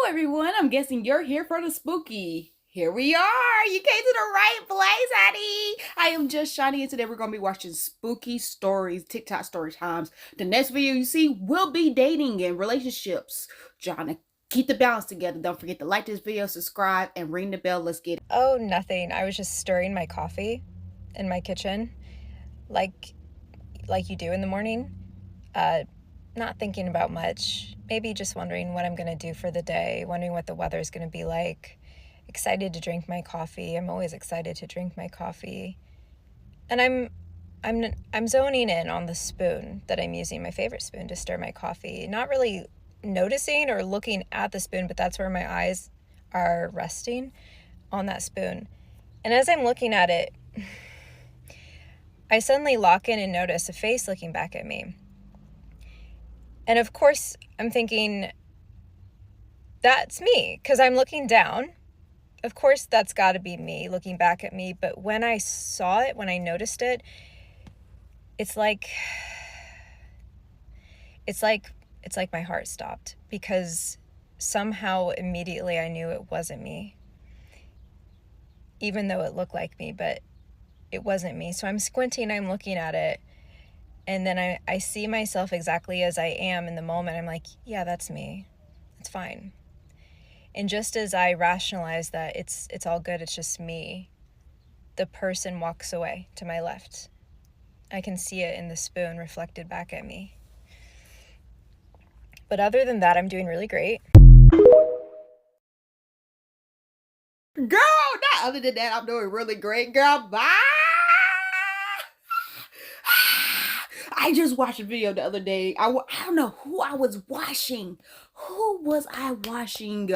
everyone. I'm guessing you're here for the spooky. Here we are. You came to the right place, honey. I am just Shani, and today we're going to be watching spooky stories, TikTok story times. The next video you see will be dating and relationships. Trying to keep the balance together. Don't forget to like this video, subscribe, and ring the bell. Let's get it. Oh, nothing. I was just stirring my coffee in my kitchen, like you do in the morning. Not thinking about much. Maybe just wondering what I'm going to do for the day, wondering what the weather is going to be like. Excited to drink my coffee. I'm always excited to drink my coffee. And I'm zoning in on the spoon that I'm using, my favorite spoon to stir my coffee. Not really noticing or looking at the spoon, but that's where my eyes are resting, on that spoon. And as I'm looking at it, I suddenly lock in and notice a face looking back at me. And of course, I'm thinking, that's me, because I'm looking down. Of course, that's got to be me looking back at me. But when I saw it, when I noticed it, it's like my heart stopped, because somehow immediately I knew it wasn't me, even though it looked like me, but it wasn't me. So I'm squinting, I'm looking at it, and then I see myself exactly as I am in the moment. I'm like, yeah, that's me. It's fine. And just as I rationalize that it's all good, it's just me, the person walks away to my left. I can see it in the spoon reflected back at me. But other than that, I'm doing really great. Girl, not other than that, I'm doing really great, girl. Bye. I just watched a video the other day. I don't know who I was watching. Who was I watching?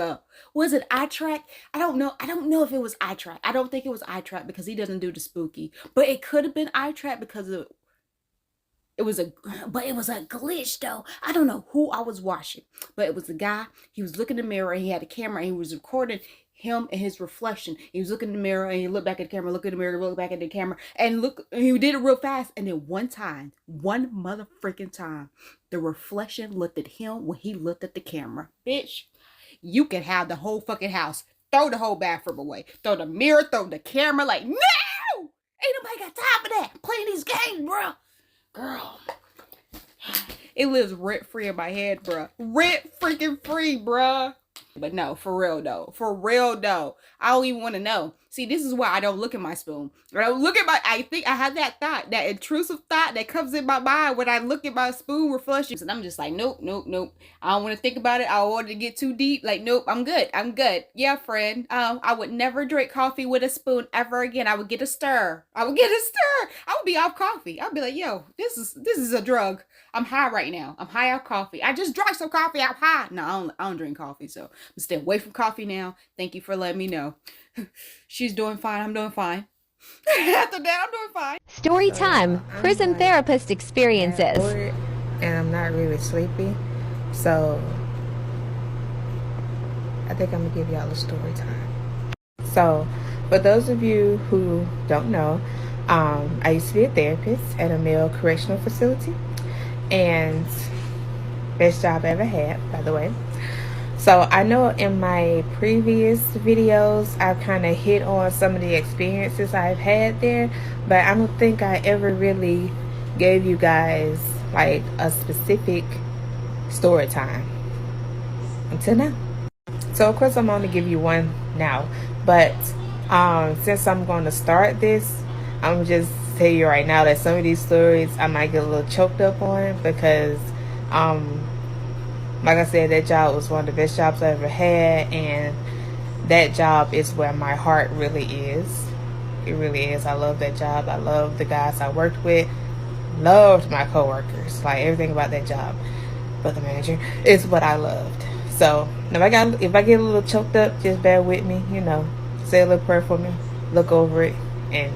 Was it iTrack? I don't know. I don't know if it was iTrack. I don't think it was iTrack because he doesn't do the spooky. But it could have been iTrack because it was a glitch though. I don't know who I was watching, but it was a guy. He was looking in the mirror and he had a camera and he was recording him and his reflection. He was looking in the mirror and he looked back at the camera, look in the mirror, look back at the camera, and look, he did it real fast. And then one motherfucking time, the reflection looked at him when he looked at the camera. Bitch, you can have the whole fucking house. Throw the whole bathroom away. Throw the mirror, throw the camera. Like, no! Ain't nobody got time for that. Playing these games, bro. Girl. It lives rent free in my head, bruh. Rent freaking free, bruh. But no, for real though. I don't even want to know. See, this is why I don't look at my spoon. When I look at I think I have that thought, that intrusive thought that comes in my mind when I look at my spoon reflections, and I'm just like, nope. I don't want to think about it. I don't want to get too deep. Like, nope, I'm good. Yeah, friend. I would never drink coffee with a spoon ever again. I would get a stir. I would be off coffee. I'd be like, yo, this is a drug. I'm high right now. I'm high off coffee. I just drank some coffee. I'm high. No, I don't drink coffee, so I'm staying away from coffee now. Thank you for letting me know. She's doing fine. I'm doing fine. After that, I'm doing fine. Story time. Prison therapist experiences. Bored and I'm not really sleepy, so I think I'm gonna give y'all a story time. So, for those of you who don't know, I used to be a therapist at a male correctional facility, and best job I ever had, by the way. So I know in my previous videos I've kind of hit on some of the experiences I've had there, but I don't think I ever really gave you guys like a specific story time until now. So of course I'm going to give you one now, but since I'm going to start this, I'm just tell you right now that some of these stories I might get a little choked up on, because like I said, that job was one of the best jobs I ever had, and that job is where my heart really is. It really is. I love that job. I love the guys I worked with. Loved my coworkers. Like, everything about that job. But the manager is what I loved. So, if I get a little choked up, just bear with me. You know, say a little prayer for me. Look over it and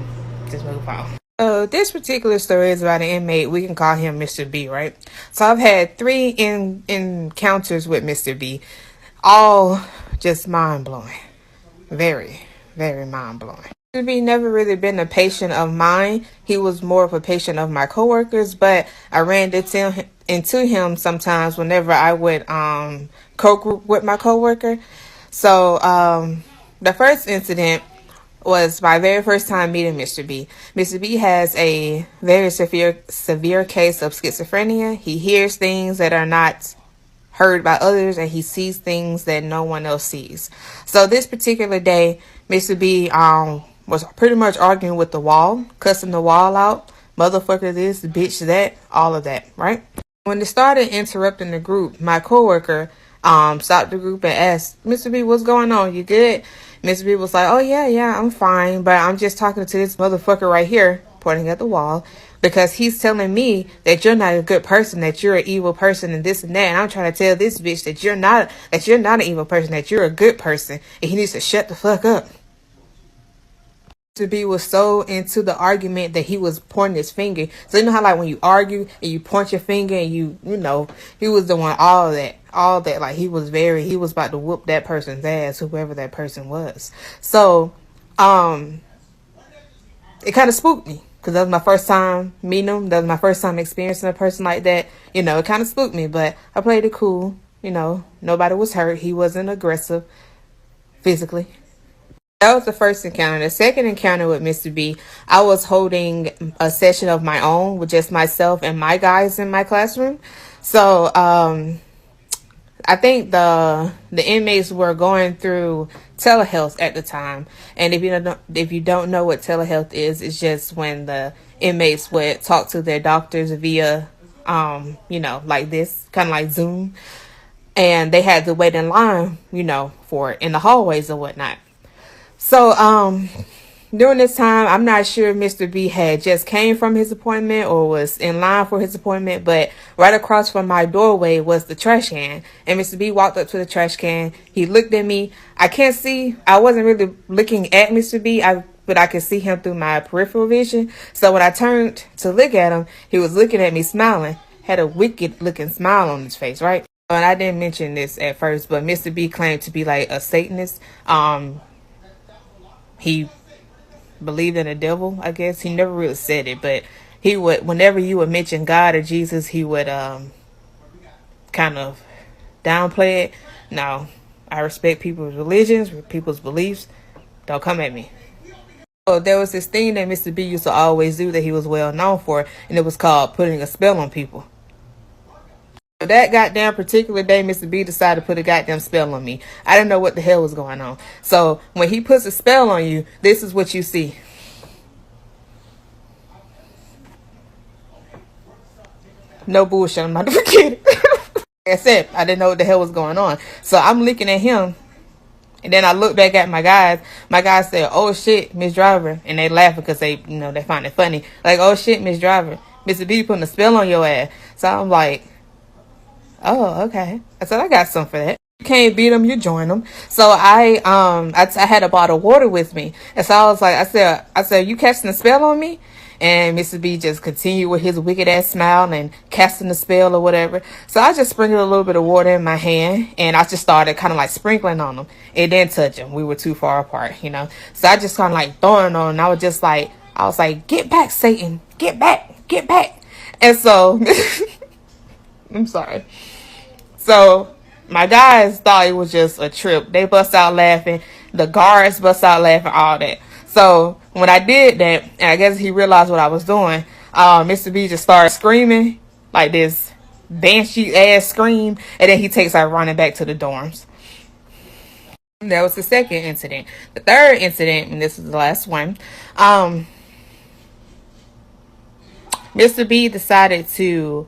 just move on. This particular story is about an inmate. We can call him Mr. B, right? So I've had 3 encounters with Mr. B, all just mind-blowing. Very, very mind-blowing. Mr. B never really been a patient of mine. He was more of a patient of my coworkers, but I ran into into him sometimes whenever I would co-group with my coworker. So the first incident was my very first time meeting Mr. B. Mr. B has a very severe case of schizophrenia. He hears things that are not heard by others, and he sees things that no one else sees. So this particular day, Mr. B was pretty much arguing with the wall, cussing the wall out, motherfucker this, bitch that, all of that, right? When they started interrupting the group, my coworker stopped the group and asked, Mr. B, what's going on? You good? Mr. B was like, oh yeah, I'm fine, but I'm just talking to this motherfucker right here, pointing at the wall, because he's telling me that you're not a good person, that you're an evil person, and this and that. And I'm trying to tell this bitch that you're not an evil person, that you're a good person, and he needs to shut the fuck up. Mr. B was so into the argument that he was pointing his finger. So you know how like when you argue and you point your finger and you know, he was doing all that. Like he was about to whoop that person's ass, whoever that person was. So, it kind of spooked me because that was my first time meeting him. That was my first time experiencing a person like that. You know, it kind of spooked me, but I played it cool. You know, nobody was hurt. He wasn't aggressive physically. That was the first encounter. The second encounter with Mr. B, I was holding a session of my own with just myself and my guys in my classroom. So, I think the inmates were going through telehealth at the time. And if you don't know what telehealth is, it's just when the inmates would talk to their doctors via, you know, like this, kind of like Zoom. And they had to wait in line, you know, for in the hallways or whatnot. So, during this time, I'm not sure if Mr. B had just came from his appointment or was in line for his appointment, but right across from my doorway was the trash can. And Mr. B walked up to the trash can. He looked at me. I can't see. I wasn't really looking at Mr. B, but I could see him through my peripheral vision. So when I turned to look at him, he was looking at me smiling, had a wicked looking smile on his face, right? And I didn't mention this at first, but Mr. B claimed to be like a Satanist. He believed in the devil, I guess. He never really said it, but he would, whenever you would mention God or Jesus, he would kind of downplay it. No, I respect people's religions, people's beliefs. Don't come at me. So there was this thing that Mr. B used to always do that he was well known for, and it was called putting a spell on people. That goddamn particular day, Mr. B decided to put a goddamn spell on me. I didn't know what the hell was going on. So when he puts a spell on you, this is what you see. No bullshit, I'm not gonna forget it. Like I said, I didn't know what the hell was going on. So I'm looking at him, and then I look back at my guys. My guys said, oh shit, Miss Driver. And they laughing because they, you know, they find it funny. Like, oh shit, Miss Driver. Mr. B putting a spell on your ass. So I'm like, oh, okay. I said, I got some for that. You can't beat them, you join them. So I had a bottle of water with me. And so I was like, I said, you casting a spell on me? And Mr. B just continued with his wicked ass smile and casting the spell or whatever. So I just sprinkled a little bit of water in my hand, and I just started kind of like sprinkling on him. It didn't touch him. We were too far apart, you know. So I just kind of like throwing on him. And I was like, get back, Satan. Get back. Get back. And so, I'm sorry. So my guys thought it was just a trip. They bust out laughing. The guards bust out laughing, all that. So when I did that, and I guess he realized what I was doing, Mr. B just started screaming like this banshee ass scream, and then he takes her running back to the dorms. That was the second incident. The third incident, and this is the last one, Mr. B decided to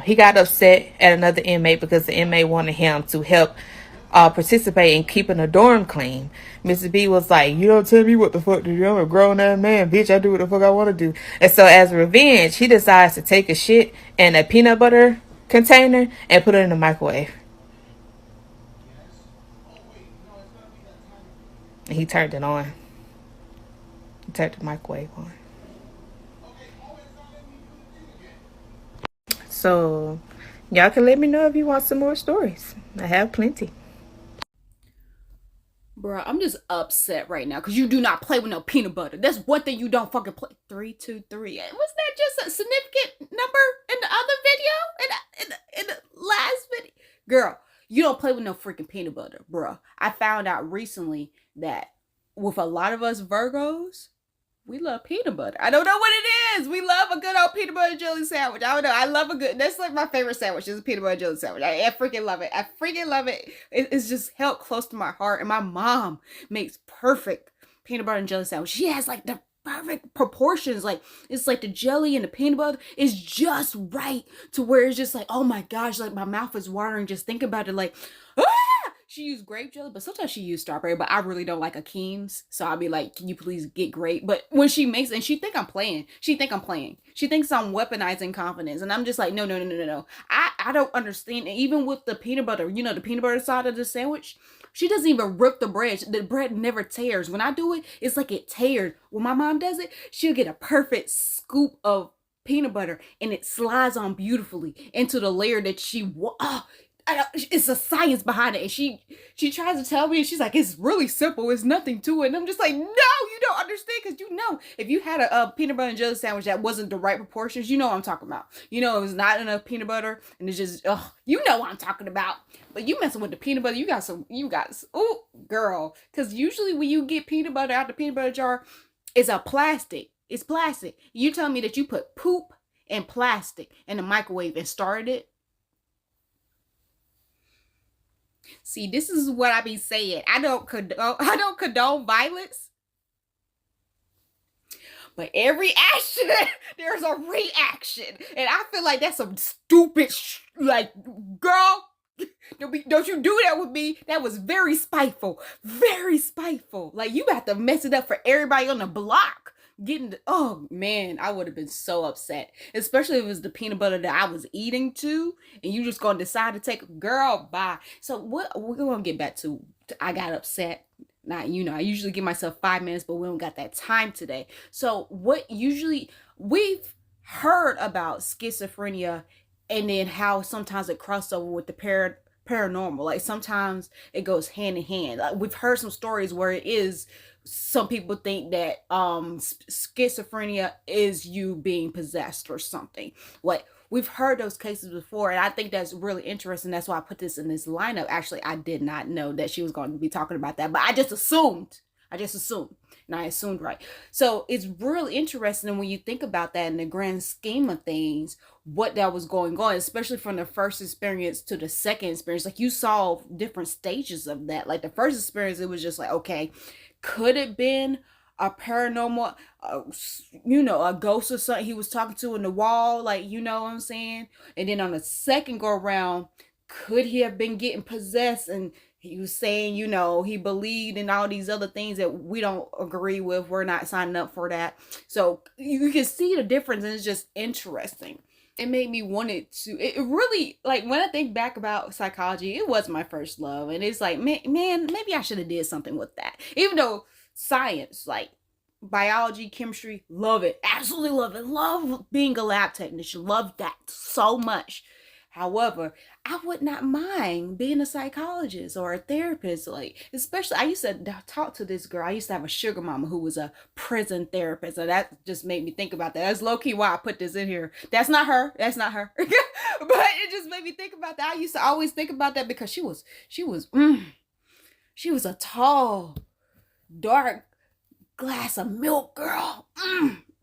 he got upset at another inmate because the inmate wanted him to help participate in keeping the dorm clean. Mr. B was like, you don't tell me what the fuck to do. I'm a grown ass man, bitch. I do what the fuck I want to do. And so as revenge, he decides to take a shit in a peanut butter container and put it in the microwave. And he turned it on. He turned the microwave on. So y'all can let me know if you want some more stories. I have plenty. Bruh, I'm just upset right now because you do not play with no peanut butter. That's one thing you don't fucking play. 323. Was that just a significant number in the other video? In the last video? Girl, you don't play with no freaking peanut butter, bruh. I found out recently that with a lot of us Virgos, we love peanut butter. I don't know what it is. We love a good old peanut butter jelly sandwich. I don't know. I love a good, that's like my favorite sandwich is a peanut butter jelly sandwich. I freaking love it. I freaking love it. It's just held close to my heart. And my mom makes perfect peanut butter and jelly sandwich. She has like the perfect proportions. Like it's like the jelly and the peanut butter is just right to where it's just like, oh my gosh, like my mouth is watering just thinking about it. Like, ah! She used grape jelly, but sometimes she used strawberry, but I really don't like a Keen's. So I'll be like, can you please get grape? But when she makes it, and she think I'm playing. She thinks I'm weaponizing confidence. And I'm just like, no. I don't understand. And even with the peanut butter, you know, the peanut butter side of the sandwich, she doesn't even rip the bread. The bread never tears. When I do it, it's like it tears. When my mom does it, she'll get a perfect scoop of peanut butter and it slides on beautifully into the layer that it's a science behind it. And she tries to tell me, and she's like, it's really simple. It's nothing to it. And I'm just like, no, you don't understand. Because you know, if you had a peanut butter and jelly sandwich that wasn't the right proportions, you know what I'm talking about. You know, it was not enough peanut butter. And it's just, you know what I'm talking about. But you messing with the peanut butter, oh, girl. Because usually when you get peanut butter out the peanut butter jar, it's plastic. It's plastic. You tell me that you put poop and plastic in the microwave and started it. See, this is what I be saying. I don't condone violence. But every action, there's a reaction. And I feel like that's some stupid, like, girl, don't you do that with me. That was very spiteful. Very spiteful. Like, you got to mess it up for everybody on the block. Oh man, I would have been so upset, especially if it was the peanut butter that I was eating too, and you just gonna decide to take, girl, bye. So what we're gonna get back to, I got upset. Now, you know, I usually give myself 5 minutes, but we don't got that time today. So we've heard about schizophrenia and then how sometimes it crosses over with the paranormal. Like sometimes it goes hand in hand. Like we've heard some stories where it is, some people think that schizophrenia is you being possessed or something. Like we've heard those cases before, and I think that's really interesting. That's why I put this in this lineup. Actually, I did not know that she was going to be talking about that, but I just assumed, and I assumed right. So it's really interesting when you think about that in the grand scheme of things, what that was going on, especially from the first experience to the second experience. Like you saw different stages of that. Like the first experience, it was just like, okay, could it been a paranormal, a ghost or something he was talking to in the wall? Like, you know what I'm saying? And then on the second go around, could he have been getting possessed? And he was saying, you know, he believed in all these other things that we don't agree with. We're not signing up for that. So you can see the difference, and it's just interesting. It made me want it really, like, when I think back about psychology, it was my first love. And it's like, man, maybe I should have did something with that. Even though science, like biology, chemistry, love it. Absolutely love it. Love being a lab technician. Love that so much. However, I would not mind being a psychologist or a therapist. Like, especially, I used to talk to this girl. I used to have a sugar mama who was a prison therapist. So that just made me think about that. That's low-key why I put this in here. That's not her. But it just made me think about that. I used to always think about that because she was a tall, dark glass of milk girl.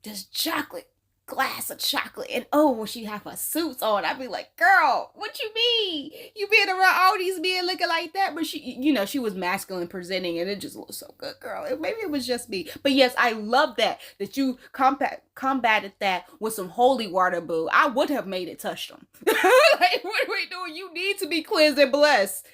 Just chocolate. Glass of chocolate. And when she have her suits on, I'd be like, girl, what you mean? You being around all these men looking like that? But she, you know, she was masculine presenting, and it just looked so good, girl. Maybe it was just me. But yes, I love that you combated that with some holy water, boo. I would have made it touch them. Like, what are we doing? You need to be cleansed and blessed.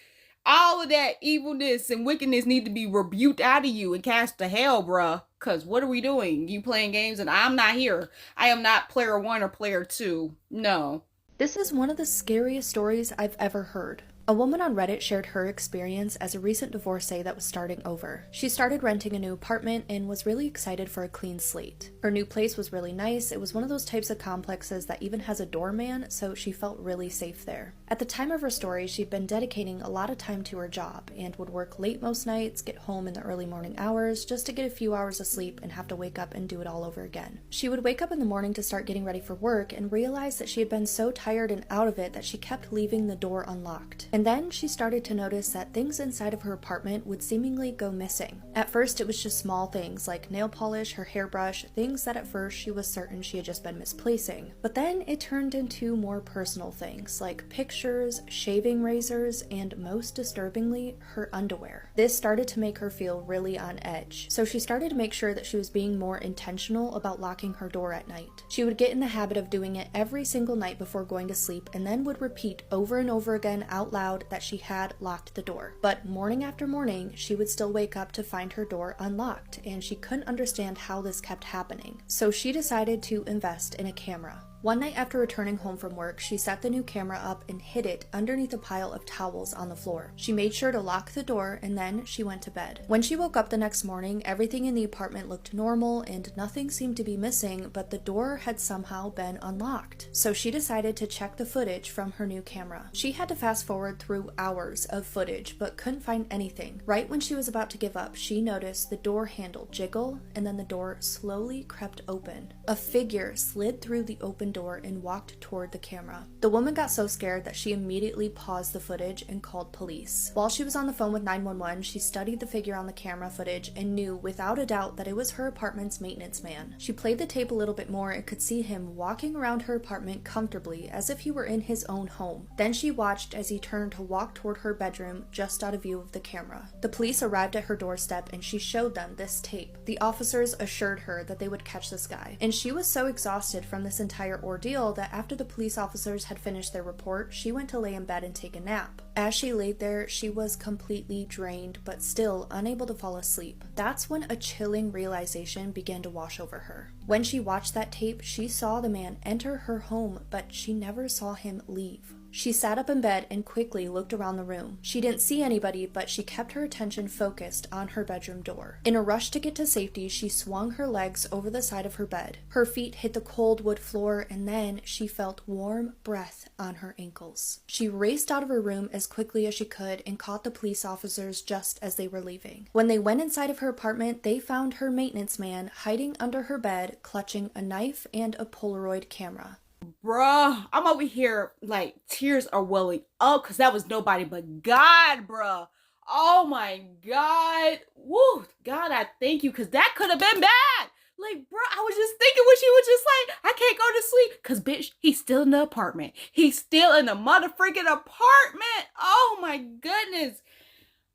All of that evilness and wickedness need to be rebuked out of you and cast to hell, bruh. Because what are we doing? You playing games and I'm not here. I am not player 1 or player 2. No. This is one of the scariest stories I've ever heard. A woman on Reddit shared her experience as a recent divorcee that was starting over. She started renting a new apartment and was really excited for a clean slate. Her new place was really nice. It was one of those types of complexes that even has a doorman, so she felt really safe there. At the time of her story, she'd been dedicating a lot of time to her job and would work late most nights, get home in the early morning hours just to get a few hours of sleep and have to wake up and do it all over again. She would wake up in the morning to start getting ready for work and realize that she had been so tired and out of it that she kept leaving the door unlocked. And then she started to notice that things inside of her apartment would seemingly go missing. At first, it was just small things like nail polish, her hairbrush, things that at first she was certain she had just been misplacing. But then it turned into more personal things like pictures, shaving razors, and most disturbingly, her underwear. This started to make her feel really on edge. So she started to make sure that she was being more intentional about locking her door at night. She would get in the habit of doing it every single night before going to sleep and then would repeat over and over again out loud that she had locked the door. But morning after morning, she would still wake up to find her door unlocked, and she couldn't understand how this kept happening. So she decided to invest in a camera. One night after returning home from work, she set the new camera up and hid it underneath a pile of towels on the floor. She made sure to lock the door and then she went to bed. When she woke up the next morning, everything in the apartment looked normal and nothing seemed to be missing, but the door had somehow been unlocked. So she decided to check the footage from her new camera. She had to fast forward through hours of footage but couldn't find anything. Right when she was about to give up, she noticed the door handle jiggle and then the door slowly crept open. A figure slid through the open door and walked toward the camera. The woman got so scared that she immediately paused the footage and called police. While she was on the phone with 911, she studied the figure on the camera footage and knew without a doubt that it was her apartment's maintenance man. She played the tape a little bit more and could see him walking around her apartment comfortably as if he were in his own home. Then she watched as he turned to walk toward her bedroom just out of view of the camera. The police arrived at her doorstep and she showed them this tape. The officers assured her that they would catch this guy, and she was so exhausted from this entire ordeal that after the police officers had finished their report, she went to lay in bed and take a nap. As she laid there, she was completely drained but still unable to fall asleep. That's when a chilling realization began to wash over her. When she watched that tape, she saw the man enter her home, but she never saw him leave. She sat up in bed and quickly looked around the room. She didn't see anybody, but she kept her attention focused on her bedroom door. In a rush to get to safety, she swung her legs over the side of her bed. Her feet hit the cold wood floor, and then she felt warm breath on her ankles. She raced out of her room as quickly as she could and caught the police officers just as they were leaving. When they went inside of her apartment, they found her maintenance man hiding under her bed, clutching a knife and a Polaroid camera. Bruh, I'm over here like tears are welling up because that was nobody but God, bruh. Oh my God. Woo, God, I thank you, because that could have been bad. Like, bruh, I was just thinking when she was just like, I can't go to sleep. Because, bitch, he's still in the apartment. He's still in the motherfucking apartment. Oh my goodness.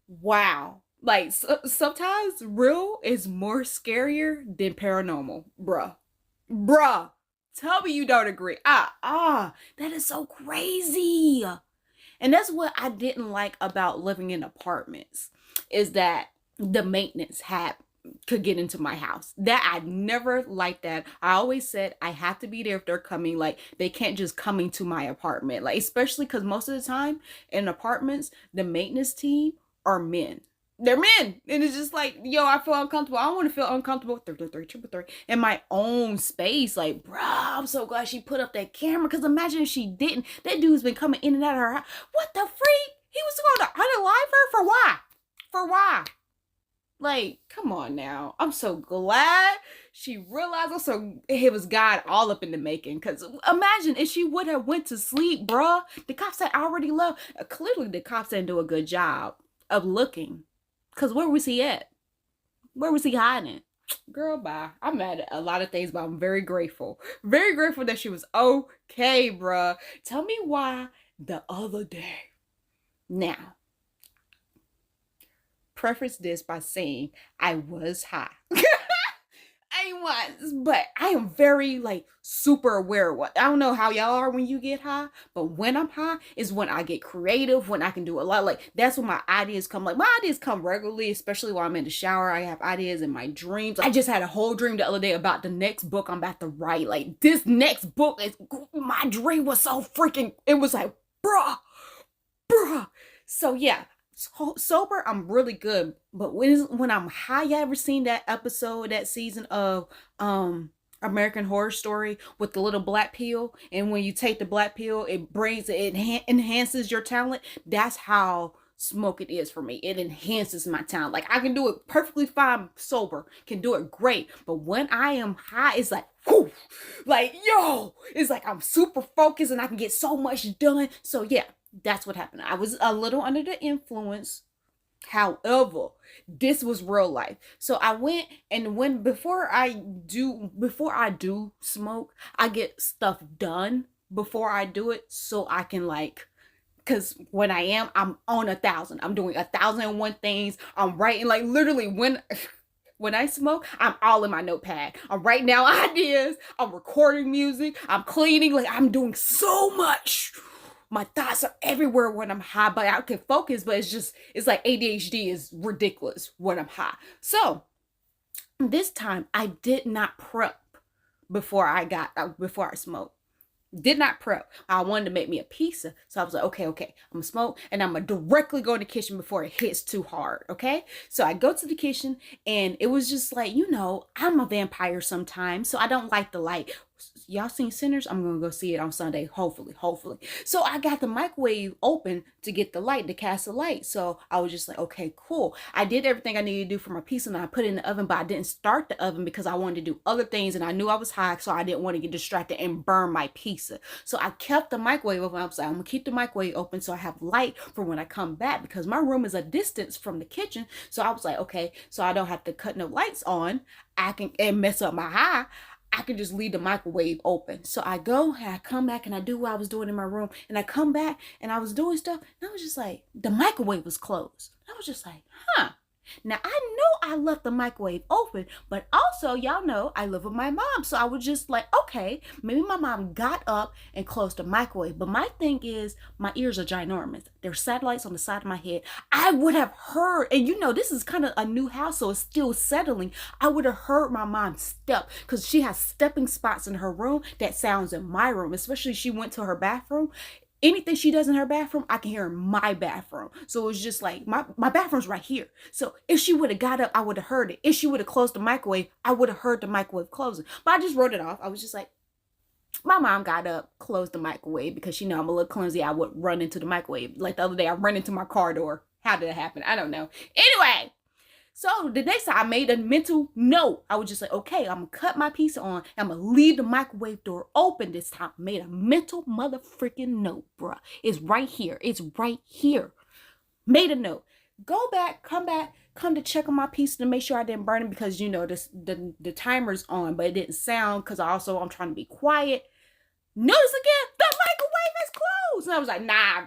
Wow. Like, sometimes real is more scarier than paranormal, bruh. Bruh. Tell me you don't agree. That is so crazy. And that's what I didn't like about living in apartments, is that the maintenance could get into my house. That I never liked that. I always said I have to be there if they're coming. Like, they can't just come into my apartment. Like, especially because most of the time in apartments, the maintenance team are men. They're men. And it's just like, yo, I feel uncomfortable. I don't want to feel uncomfortable in my own space. Like, bruh, I'm so glad she put up that camera, because imagine if she didn't. That dude's been coming in and out of her house. What the freak? He was going to unalive her? For why? For why? Like, come on now. I'm so glad she realized it was God all up in the making. Because imagine if she would have went to sleep, bruh. The cops had already left. Clearly, the cops didn't do a good job of looking. Because where was he at? Where was he hiding? Girl, bye. I'm mad at a lot of things, but I'm very grateful. Very grateful that she was okay, bruh. Tell me why the other day. Now, preface this by saying I was high. I was, but I am very, like, super aware of what. I don't know how y'all are when you get high, but when I'm high is when I get creative, when I can do a lot. Like, that's when my ideas come. Like, my ideas come regularly, especially while I'm in the shower. I have ideas in my dreams. I just had a whole dream the other day about the next book I'm about to write. Like, this next book is, my dream was so freaking, it was like, bruh, So yeah, sober, I'm really good. But when I'm high, you ever seen that episode, that season of American Horror Story with the little black pill? And when you take the black pill, it enhances your talent. That's how smoking is for me. It enhances my talent. Like I can do it perfectly fine sober, can do it great. But when I am high, it's like, whew, like yo, it's like I'm super focused and I can get so much done. So yeah, that's what happened. I was a little under the influence. However, this was real life. So I went and before I do smoke, I get stuff done before I do it so I can like, because when I'm on 1,000. I'm doing 1,001 things. I'm writing like literally when I smoke, I'm all in my notepad. I'm writing down ideas. I'm recording music. I'm cleaning. Like I'm doing so much. My thoughts are everywhere when I'm high, but I can focus, but it's like ADHD is ridiculous when I'm high. So this time I did not prep before I smoked. Did not prep. I wanted to make me a pizza. So I was like, okay, I'm gonna smoke and I'm gonna directly go in the kitchen before it hits too hard. Okay. So I go to the kitchen and it was just like, I'm a vampire sometimes. So I don't like the light. Y'all seen Sinners? I'm gonna go see it on Sunday, hopefully. So I got the microwave open to get the light, to cast the light. So I was just like, okay, cool. I did everything I needed to do for my pizza and I put it in the oven, but I didn't start the oven because I wanted to do other things and I knew I was high, so I didn't want to get distracted and burn my pizza. So I kept the microwave open. I was like, I'm gonna keep the microwave open so I have light for when I come back, because my room is a distance from the kitchen. So I was like, okay, so I don't have to cut no lights on. I can and mess up my high. I can just leave the microwave open. So I go and I come back and I do what I was doing in my room. And I come back and I was doing stuff. And I was just like, the microwave was closed. I was just like, huh. Now, I know I left the microwave open, but also, y'all know, I live with my mom. So I was just like, okay, maybe my mom got up and closed the microwave. But my thing is, my ears are ginormous. There's satellites on the side of my head. I would have heard, and this is kind of a new house, so it's still settling. I would have heard my mom step, because she has stepping spots in her room that sounds in my room, especially she went to her bathroom. Anything she does in her bathroom, I can hear in my bathroom. So it was just like, my bathroom's right here. So if she would have got up, I would have heard it. If she would have closed the microwave, I would have heard the microwave closing. But I just wrote it off. I was just like, my mom got up, closed the microwave, because she know I'm a little clumsy. I would run into the microwave. Like the other day, I ran into my car door. How did it happen? I don't know. Anyway. So the next time I made a mental note, I was just like, okay, I'm gonna cut my pizza on. I'm gonna leave the microwave door open this time. Made a mental motherfucking note, bruh. It's right here. It's right here. Made a note. Go back, come to check on my pizza to make sure I didn't burn it, because the timer's on, but it didn't sound because I'm trying to be quiet. Notice again, the microwave is closed. And I was like, nah,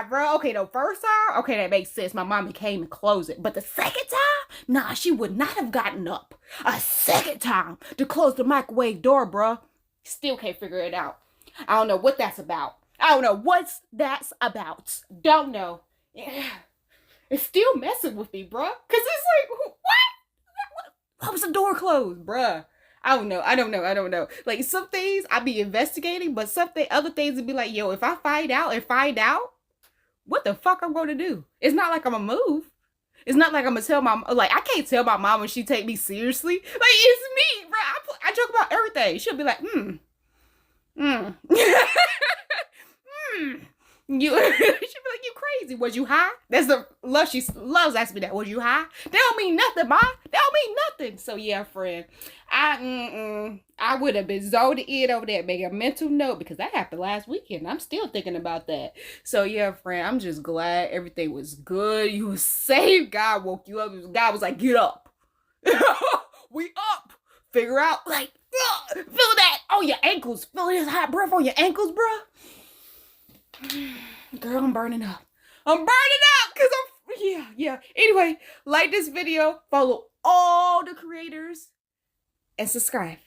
bro. Okay, the first time, okay, that makes sense. My mama came and closed it. But the second time, nah, she would not have gotten up a second time to close the microwave door, bro. Still can't figure it out. I don't know what that's about. Don't know. Yeah. It's still messing with me, bro. Because it's like, what? Why was the door closed, bruh? I don't know. Like some things I be investigating, but other things would be like, yo, if I find out, what the fuck I'm going to do? It's not like I'm gonna move. It's not like I'm gonna tell I can't tell my mom when she take me seriously. Like it's me, bro. I joke about everything. She'll be like, You she'd be like, you crazy. Was you high? That's the love. She loves asking me that. Was you high? That don't mean nothing, ma. That don't mean nothing. So yeah, friend. I would have been zoned in over there, making a mental note, because that happened last weekend. I'm still thinking about that. So yeah, friend, I'm just glad everything was good. You was safe. God woke you up. God was like, get up. We up. Figure out, like, feel that on your ankles. Feel this hot breath on your ankles, bro. Girl, I'm burning up. Because yeah. Anyway, like this video, follow all the creators, and subscribe.